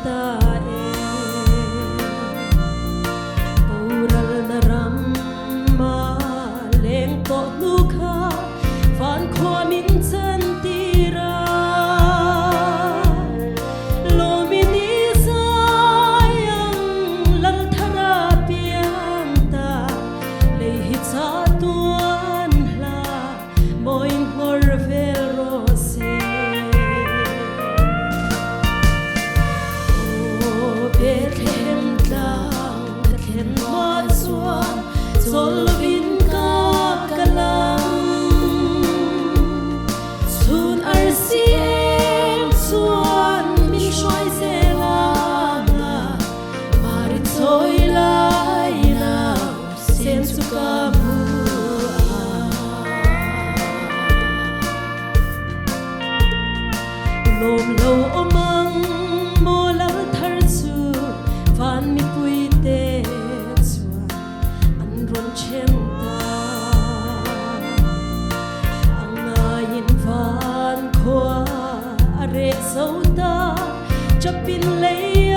ta Paural na ramma leng to lukha van khwa min chan tira lomini sayang lal thara piang ta le hi cha tuan hla moin hor vel ro se Bethlehem tlang Bethlehem ma chuan Zolvin ka kalang Chun RCM chuan min hruai zelanga Mari choi lai nau sen chu ka mu Lom lo omang mo lal thar chu Van mi pui te chuan an ron chen ta Anga in van khwa are zo ta chapin lei